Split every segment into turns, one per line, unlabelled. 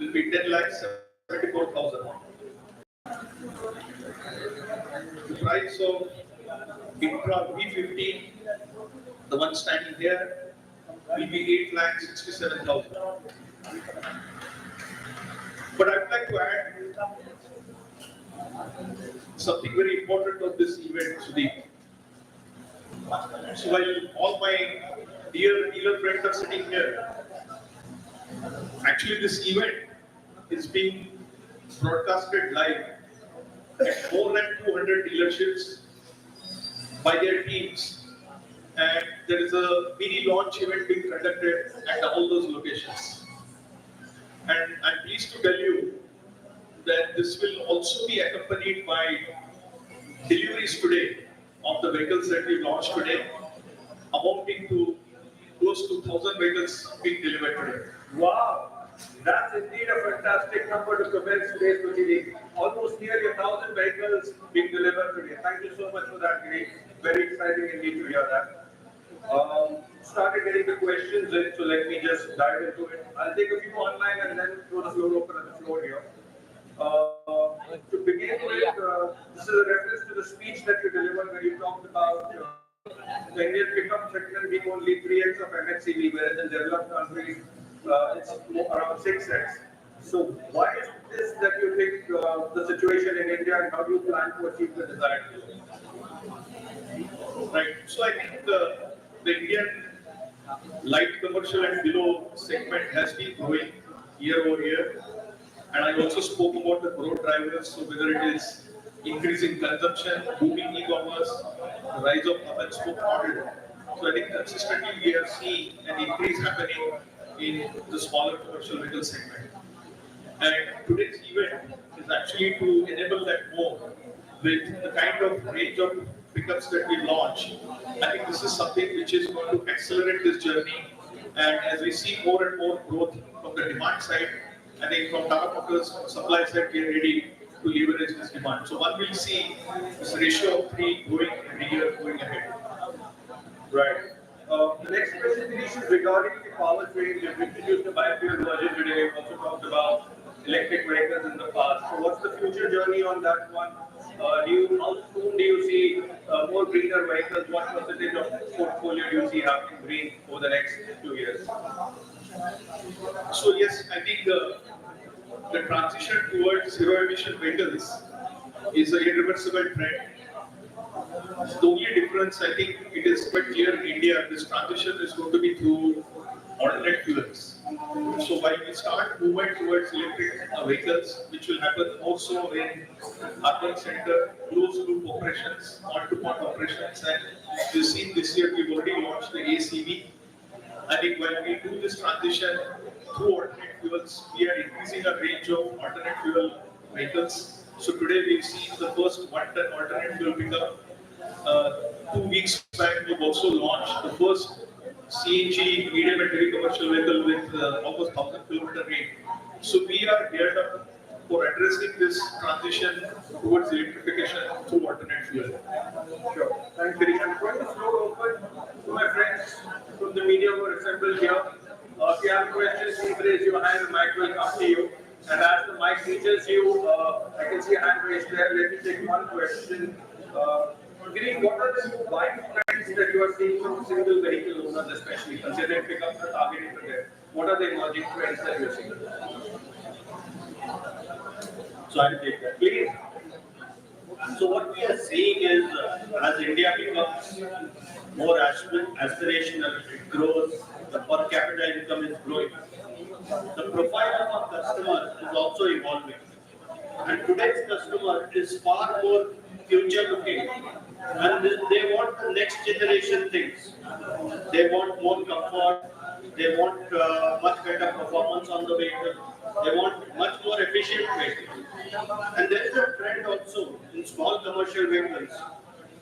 will be 10 lakhs 74,000. The price of Intra V50, the one standing here, will be 8 lakhs 67,000. But I would like to add something very important of this event, Sudeep. So while all my dear dealer friends are sitting here, actually this event is being broadcasted live at more than 200 dealerships by their teams. And there is a mini launch event being conducted at all those locations. And I'm pleased to tell you that this will also be accompanied by deliveries today of the vehicles that we launched today, amounting to close to 1,000 vehicles being delivered today.
Wow, that's indeed a fantastic number to commence today's proceeding. Almost nearly 1,000 vehicles being delivered today. Thank you so much for that, Giri. Very exciting indeed to hear that. Started getting the questions in, so let me just dive into it. I'll take a few online and then throw the floor open on the floor here. To begin with, this is a reference to the speech that you delivered where you talked about the Indian pickup segment being only 3x of MHCV, whereas in developed countries it's around 6x. So why is this that you think the situation in India, and how do you plan to achieve the desired result?
Right. So I think the Indian light commercial and below segment has been growing year over year. And I also spoke about the growth drivers, so whether it is increasing consumption, booming e-commerce, the rise of hub and spoke model. So I think consistently we are seeing an increase happening in the smaller commercial vehicle segment. And today's event is actually to enable that more with the kind of range of pickups that we launch. I think this is something which is going to accelerate this journey. And as we see more and more growth from the demand side, I think from Tata Motors supply side, we are ready to leverage this demand. So one will see this ratio of 3 growing every year going ahead.
Right. The next question is regarding the powertrain. You've introduced the biofuel version today. We've also talked about electric vehicles in the past. So what's the future journey on that one? How soon do you see more greener vehicles? What percentage of portfolio do you see happening green over the next few years?
So yes, I think the transition towards zero emission vehicles is an irreversible trend. The only difference, I think it is quite clear in India, this transition is going to be through alternate fuels. So while we start movement towards electric vehicles, which will happen also in urban center, closed loop operations, point-to-point operations, and you've seen this year we've already launched the ACV. I think when we do this transition through alternate fuels, we are increasing our range of alternate fuel vehicles. So today we've seen the first 1-ton alternate fuel pickup. 2 weeks back, we've also launched the first CNG medium and heavy commercial vehicle with almost 1,000 kilometer range. So we are geared up for addressing this transition towards electrification through alternate fuel.
Sure. Thanks, Girish. I'm going to floor open to my friends from the media who are assembled here. If you have questions, please raise your hand. The mic will come to you. And as the mic reaches you, I can see a hand raised there. Let me take one question. Girish, what are the buying trends that you are seeing from single vehicle owners, especially considering pickups are targeted today? What are the emerging trends that you are seeing?
So I'll take that. Please. So what we are seeing is, as India becomes more aspirational, it grows, the per capita income is growing. The profile of our customer is also evolving. And today's customer is far more future looking. And they want the next generation things. They want more comfort. They want much better performance on the vehicle. They want much more efficient vehicles. And there is a trend also in small commercial vehicles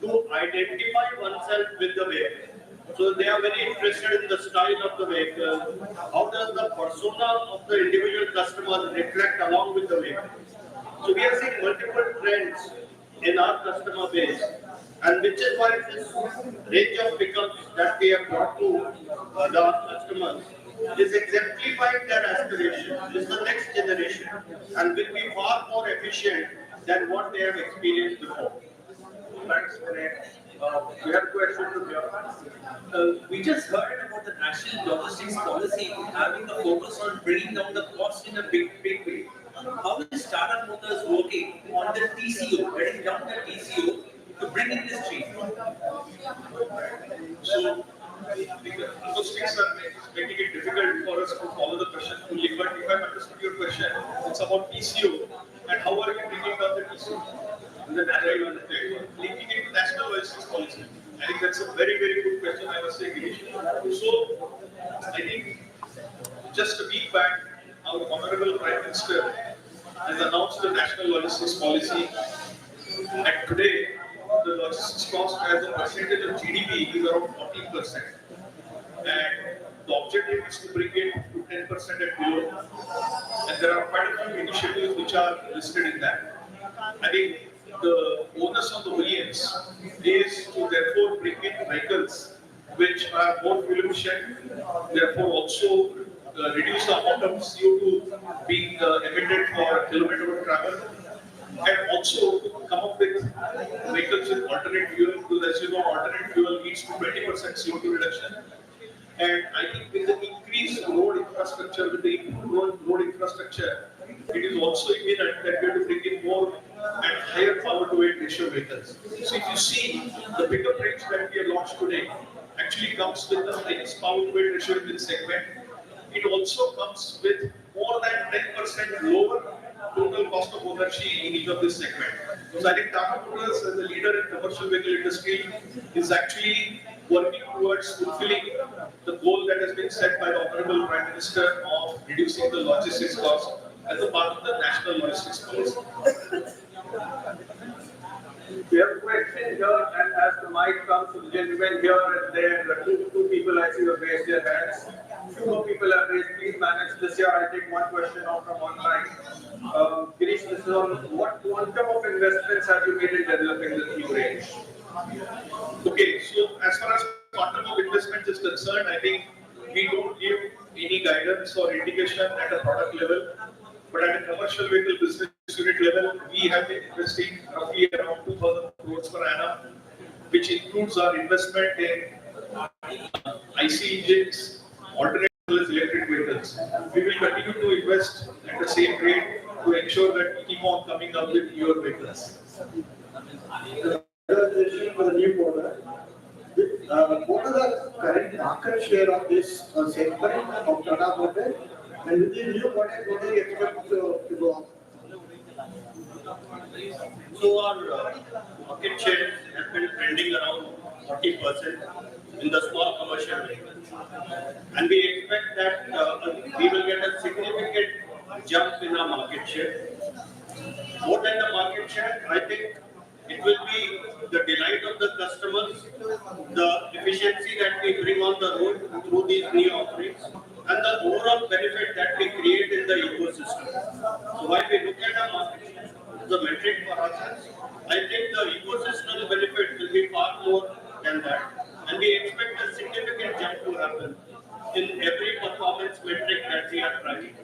to identify oneself with the vehicle. So they are very interested in the style of the vehicle. How does the persona of the individual customer reflect along with the vehicle? So we are seeing multiple trends in our customer base, and which is why this range of pickups that we have brought to our customers is exemplifying their aspiration. This is the next generation. and will be far more efficient than what they have experienced before.
Thanks, Vinay. We have a question from here.
We just heard about the national logistics policy having a focus on bringing down the cost in a big way. How is Tata Motors working on the TCO, getting down the TCO to bring in this change?
So, because logistics are making it difficult for us to follow the question fully, but if I understood your question, it's about PCO and how are you bringing down the PCO? The national linking it to national logistics policy. I think that's a very good question. I must say, Girish. So, I think just a week back, our Honorable Prime Minister has announced the national logistics policy, and today the logistics cost as a percentage of GDP is around 14%. And the objective is to bring it to 10% and below. And there are quite a few initiatives which are listed in that. I think the onus on the OEMs is to therefore bring in vehicles which are more fuel efficient, therefore also reduce the amount of CO2 being emitted for a kilometer of travel, and also come up with vehicles with alternate fuel, because as you know, alternate fuel leads to 20% CO2 reduction. And I think with the increased road infrastructure, with the improved road infrastructure, it is also imminent that we have to bring in more and higher power to weight ratio vehicles. So if you see the pickup range that we have launched today actually comes with the highest power to weight ratio in this segment. It also comes with more than 10% lower total cost of ownership in each of this segment. So I think Tata Motors as a leader in commercial vehicle industry is actually working towards fulfilling the goal that has been set by the Honorable Prime Minister of reducing the logistics cost as a part of the national logistics policy.
We have a question here, and as the mic comes to the gentleman here and there, two people I see have raised their hands. Few more people have raised. Please manage this here. I'll take one question out from online. Girish, this is on what quantum of investments have you made in developing this new range?
Okay, so as far as quantum of investment is concerned, I think we don't give any guidance or indication at a product level, but at a commercial vehicle business unit level, we have been investing roughly around 2,000 crores per annum, which includes our investment in IC engines, alternate fuels, electric vehicles. We will continue to invest at the same rate to ensure that we keep on coming up with newer vehicles.
Question for the new product. What are the current market share of this segment of Tata Motors? And with the new product, what do you expect to go up?
So our market share has been trending around 40% in the small commercial vehicles. And we expect that we will get a significant jump in our market share. More than the market share, I think it will be the delight of the customers, the efficiency that we bring on the road through these new offerings, and the overall benefit that we create in the ecosystem. So while we look at our market share, the metric for us, I think the ecosystem benefit will be far more than that. And we expect a significant jump to happen in every performance metric that we are tracking.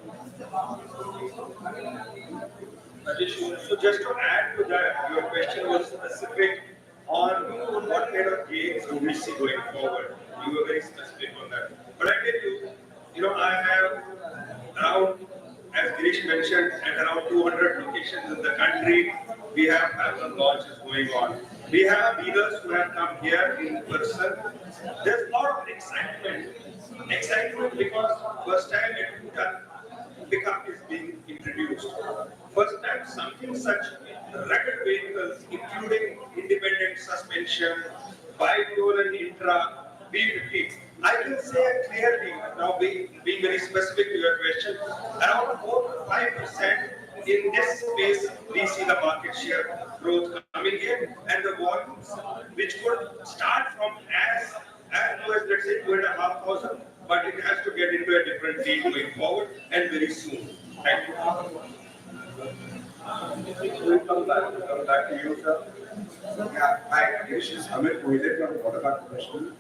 So just to add to that, your question was specific on what kind of gains do we see going forward. You were very specific on that. But I tell you, I have around, as Girish mentioned, at around 200 locations in the country, we have parallel launches going on. We have leaders who have come here in person. There's a lot of excitement. Excitement because first time pickup is being introduced. First time something such rugged vehicles, including independent suspension, bi-dual and intra, B50. I can say clearly, now being very specific to your question, around 4 to 5% in this space we see the market share growth coming in, and the volumes which could start from as low as let's say 2,500, but it has to get into a different league going forward and very soon. Thank you. We'll come back to you, sir.
Yeah, hi, this is Amit Mohide from Orchha Professional.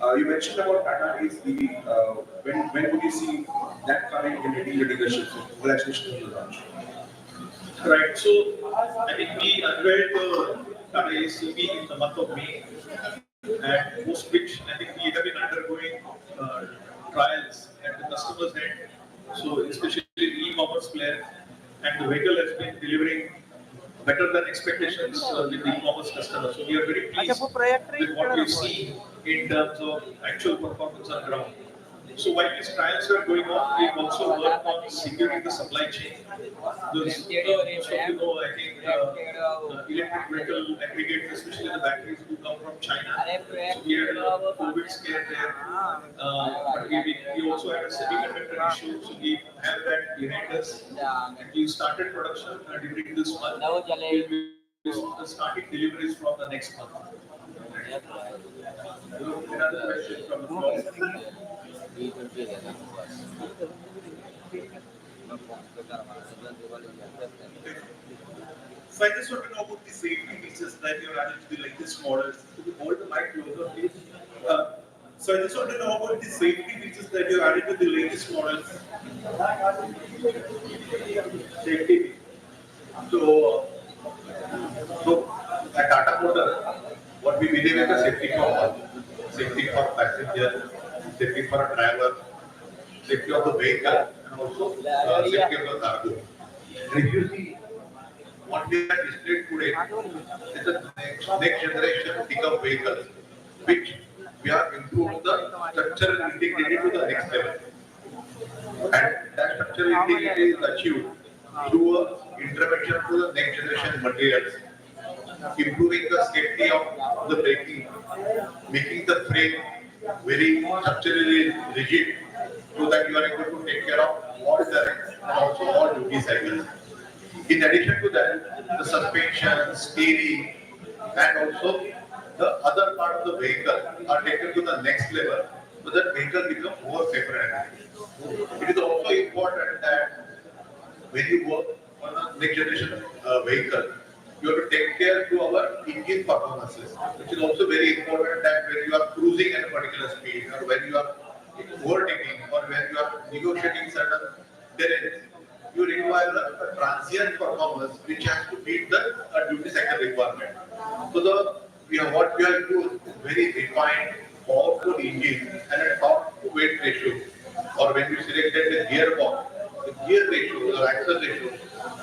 You mentioned about Tata Ace EV. When would you see that coming in the dealerships? Congratulations on the launch.
Right. So I think we unveiled the Tata ACB in the month of May, and post which I think we have been undergoing trials at the customer's end. So especially the e-commerce player, and the vehicle has been delivering better than expectations with the e-commerce customers. So we are very pleased with what we see in terms of actual performance on ground. So while these trials are going on, we also work on securing the supply chain. Because most of you know, I think electric vehicle aggregates, especially the batteries, do come from China. So we had a COVID scare there. But we also had a semiconductor issue, so we have that behind us. And we started production during this month. We'll be starting deliveries from the next month. Another question from the floor.
So I just want to know about the safety features that you're adding to the latest models. Could you hold the mic closer, please? So I just want to know about the safety features that you're adding to the latest models.
Safety. So, at Tata Motor, what we believe is the safety for all. Safety for passenger, safety for a driver, safety of the vehicle, and also safety of the cargo. And if you see what we have displayed today is the next generation pickup vehicles, which we have improved the structural integrity to the next level. And that structural integrity is achieved through intervention to the next generation materials, improving the safety of the braking, making the frame very structurally rigid so that you are able to take care of all terrains and also all duty cycles. In addition to that, the suspension, steering, and also the other part of the vehicle are taken to the next level so that vehicle becomes more safer and safer. It is also important that when you work on a next generation vehicle, you have to take care to our engine performances, which is also very important that when you are cruising at a particular speed or when you are overtaking or when you are negotiating certain terrains, you require a transient performance which has to meet the duty cycle requirement. So what we have to do very refined, powerful engine and a top to weight ratio, or when you selected the gearbox, the gear ratio or axle ratio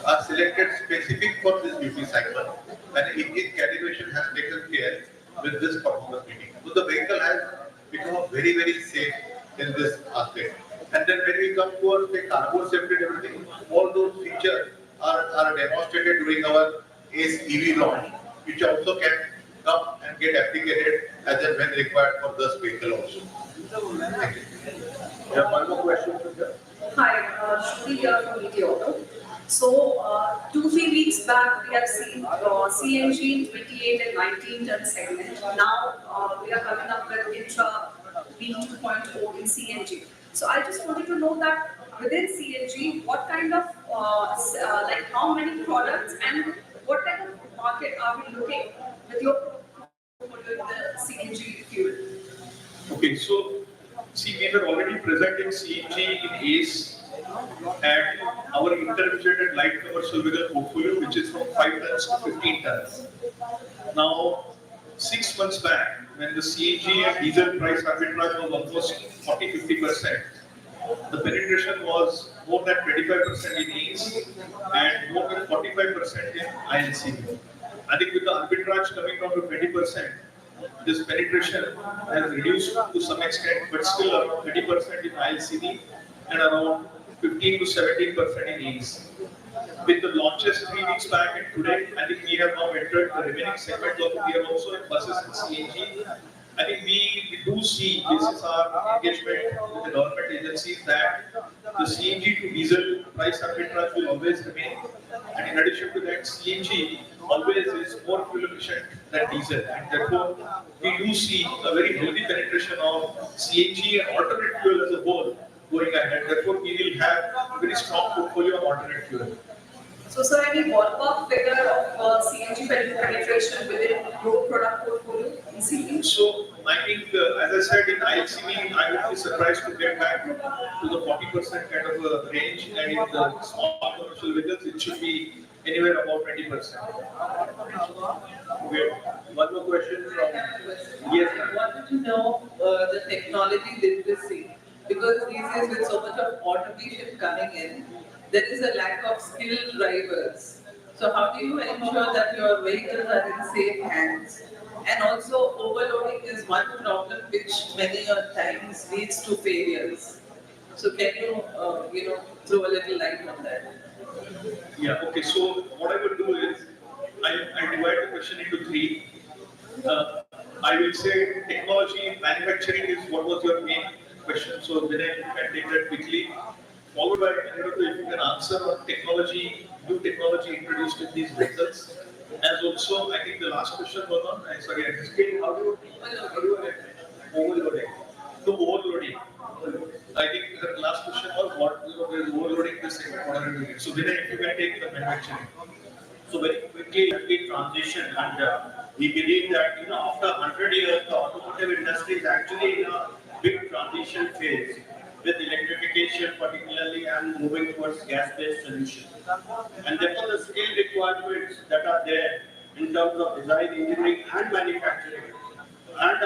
are selected specific for this duty cycle, and engine calibration has taken care with this performance meeting. So the vehicle has become very safe in this aspect. And then when we come to our say cargo safety and everything, all those features are demonstrated during our ACE EV launch, which also can come and get applicated as and when required for this vehicle also. Thank you.
We have one more question from here.
Hi, Shruti here from Meteor. So, 2-3 weeks back, we have seen CNG in 28 and 19 ton segment. Now, we are coming up with Intra V2.0 in CNG. So, I just wanted to know that within CNG, what kind of, like how many products and what kind of market are we looking with your portfolio with the CNG fuel?
Okay, so see, we were already present in CNG in ACE and our intermediate and light commercial vehicle portfolio, which is from 5 tons to 15 tons. Now, 6 months back, when the CNG and diesel price arbitrage was almost 40-50%, the penetration was more than 25% in ACE and more than 45% in ILCV. I think with the arbitrage coming down to 20%, this penetration has reduced to some extent, but still around 30% in ILCV and around 15 to 17% in ACE. With the launches 3 weeks back and today, I think we have now entered the remaining segment of we are also in buses and CNG. I think we do see this is our engagement with the government agencies that the CNG to diesel price arbitrage will always remain. And in addition to that, CNG always is more fuel efficient than diesel. And therefore, we do see a very healthy penetration of CNG and alternate fuel as a whole going ahead. Therefore, we will have a very strong portfolio of alternate fuel.
So, sir, any ballpark figure of CNG penetration within your product portfolio in CNG?
So, I think, as I said, in ILCV, I would be surprised to get back to the 40% kind of a range, and in the small commercial vehicles, it should be anywhere about 20%.
Okay. One more question from, yes,
I
ma'am.
wanted to know the technology literacy because these days with so much of automation coming in, there is a lack of skilled drivers. So how do you ensure that your vehicles are in safe hands? And also overloading is one problem which many a times leads to failures. So can you throw a little light on that?
Yeah, okay. So what I would do is I divide the question into three. Uh, I will say technology manufacturing is what was your main question. So then I can take that quickly. Followed by if you can answer on technology, new technology introduced in these vehicles. As also, I think the last question was on, sorry, I just came, how do you overloading? The overloading. I think the last question was what, there is overloading this segment, what are you doing? So then if you can take the manufacturing.
So very quickly, we transition, and we believe that after 100 years, the automotive industry is actually in a big transition phase with electrification, particularly, and moving towards gas-based solutions. And therefore, the skill requirements that are there in terms of design, engineering, and manufacturing, and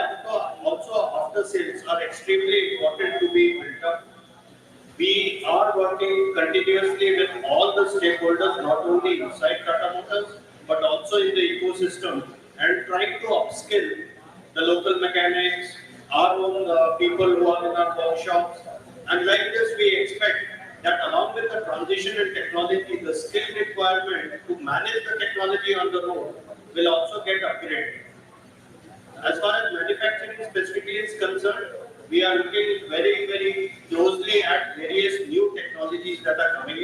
also after sales, are extremely important to be built up. We are working continuously with all the stakeholders, not only inside Tata Motors, but also in the ecosystem, and trying to upskill the local mechanics, our own people who are in our workshops. And like this, we expect that along with the transition in technology, the skill requirement to manage the technology on the road will also get upgraded. As far as manufacturing specifically is concerned, we are looking very, very closely at various new technologies that are coming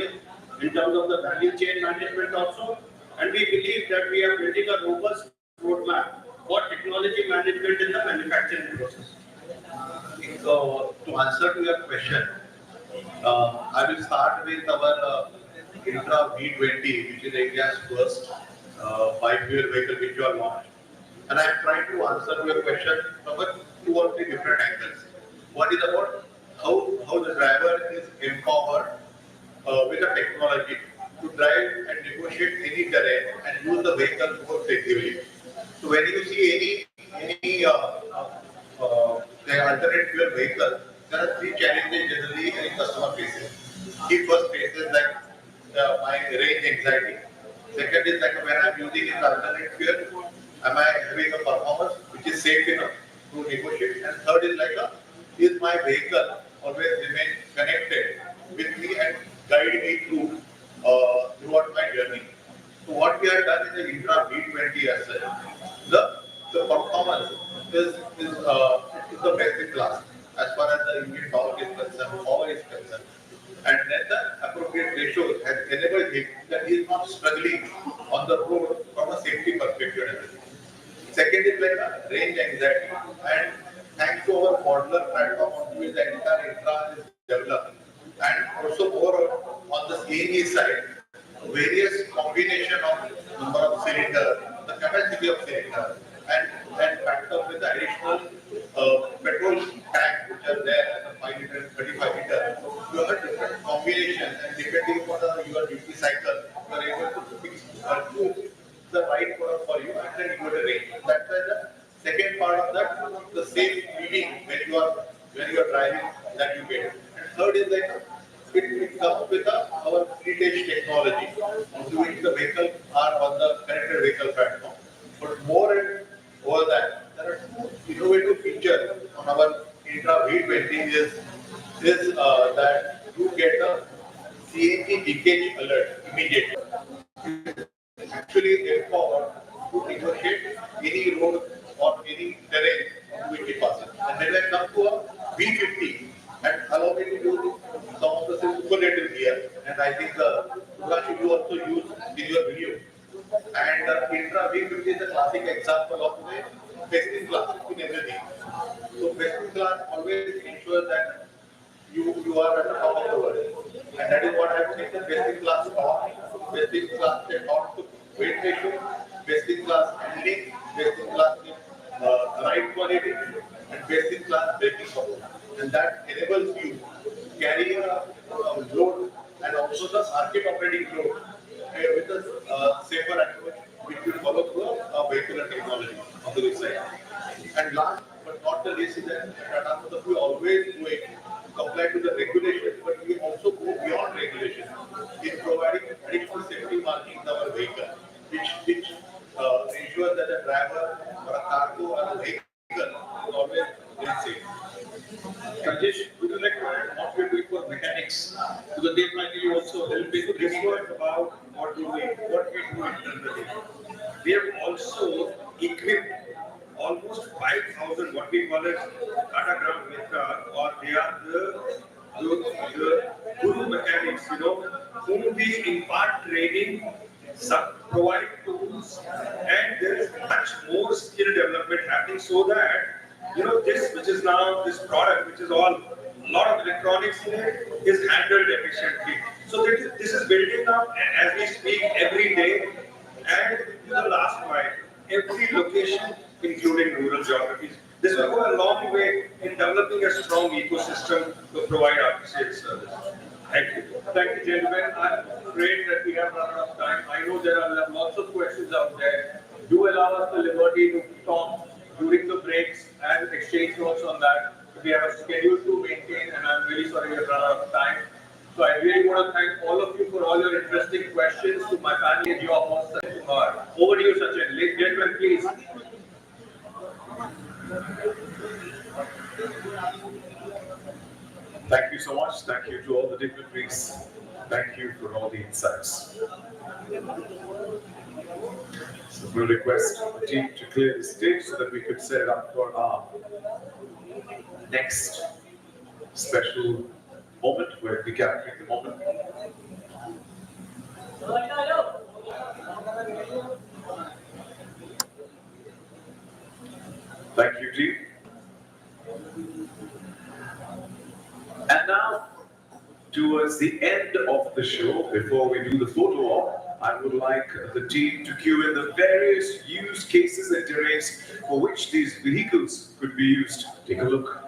in terms of the value chain management also. And we believe that we are building a robust roadmap for technology management in the manufacturing process.
So, to answer to your question, I will start with our Intra V20, which is India's first bi-fuel vehicle which you are launched. And I am trying to answer your question from two or three different angles. One is about how the driver is empowered with the technology to drive and negotiate any terrain and use the vehicle more effectively. So when you see any the alternate fuel vehicle, there are three challenges generally any customer faces. He first faces like my range anxiety. Second is like when I'm using an alternate fuel, am I having a performance which is safe enough to negotiate? And third is like is my vehicle always remain connected with me and guide me throughout my journey. So what we have done in the Intra V20 as such, the performance is the best in class as far as the engine power is concerned. And then the appropriate ratios has enabled him that he is not struggling on the road from a safety perspective. Second is like a range anxiety, and thanks to our modular platform on which the entire infra is developed, and also more on the CNG side, various combination of number of cylinders, the capacity of cylinder, and backed up with the additional petrol tank which are there as a 5 liter, 35 liter. You have a different combination, and depending on your duty cycle, you are able to fix or choose the right product for you and then you go to range. That's why the second part of that, the safe feeling when you are driving that you get. And third is like it comes with our fleet-edge technology, to which the vehicle are on the connected vehicle platform. But more and over that, there are two innovative features on our Intra V20 is that you get a CNG leakage alert immediately. Actually empowered to negotiate any road or any terrain which it passes. And then I come to a V50 and allow me to use some of the superlative here. And I think Prakash, you also use in your video. And Intra V50 is a classic example of the best in class in everything. So best in class always ensures that you are at the top of the world. And that is what I think the best in class talk, best in class talk to weight ratio, best in class handling, best in class ride quality, that enables you carry a load and also the circuit operating load with a safer approach which will follow through a vehicular technology on the side. And last but not the least is that Tata Motors we always do it comply to the regulations, but we also go beyond regulation in providing additional safety markings in our vehicle, which ensures that the driver or a cargo or a vehicle is always very safe.
Rajesh, would you like to add what we're doing for mechanics? Because they finally also help in
This was about what we do internally. We have also equipped almost 5,000 what we call it Tata Ground Mitra, or they are the guru mechanics, whom we impart training, provide tools, and there is much more skill development happening so that this which is now this product, which is all a lot of electronics in it, is handled efficiently. So this is building up as we speak every day, and to the last mile, every location, including rural geographies. This will go a long way in developing a strong ecosystem to provide after-sales service. Thank you. Thank you, gentlemen. I'm afraid that we have run out of time. I know there are lots of questions out there. Do allow us the liberty to talk during the breaks and exchange notes on that. We have a schedule to maintain, and I'm really sorry we have run out of time. So I really want to thank all of you for all your interesting questions. To my family and your host, Sachin Kumar. Over to you, Sachin. Ladies and gentlemen, please.
Thank you so much. Thank you to all the dignitaries. Thank you for all the insights. So we'll request the team to clear the stage so that we could set it up for our next special moment where we capture the moment. Thank you, team. And now, towards the end of the show, before we do the photo op, I would like the team to cue in the various use cases and terrains for which these vehicles could be used. Take a look.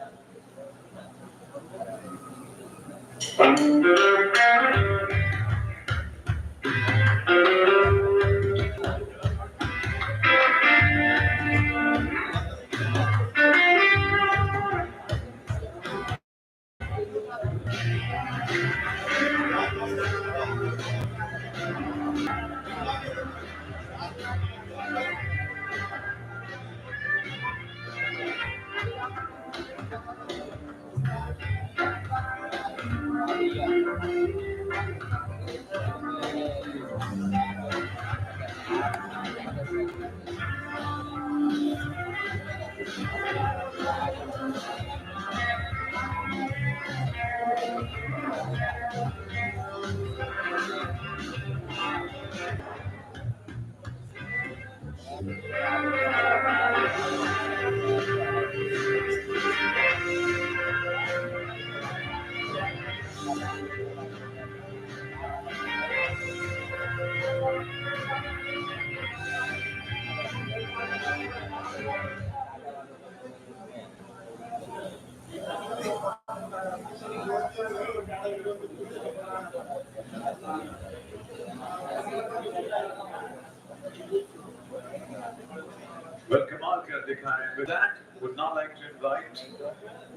Well, Kamal Kardikhan, with that, would now like to invite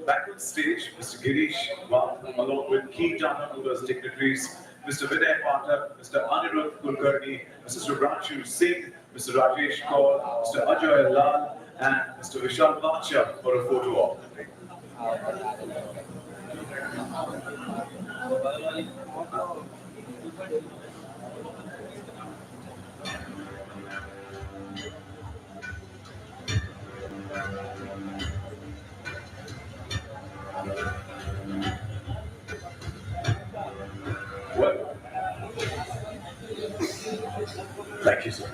back on stage Mr. Girish Ram, along with key Tata Motors dignitaries, Mr. Vinay Pathak, Mr. Anirudh Kulkarni, Mr. Subhranshu Singh, Mr. Rajesh Kaur, Mr. Ajay Lal, and Mr. Vishal Bhatia for a photo op. Well, thank you, sir.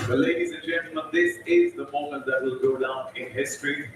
Well, ladies and gentlemen, this is the moment that will go down in history.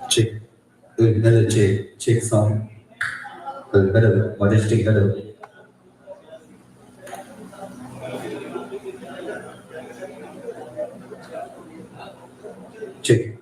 Check. Hello, check. Check sound. Hello, majestic. Hello. Check.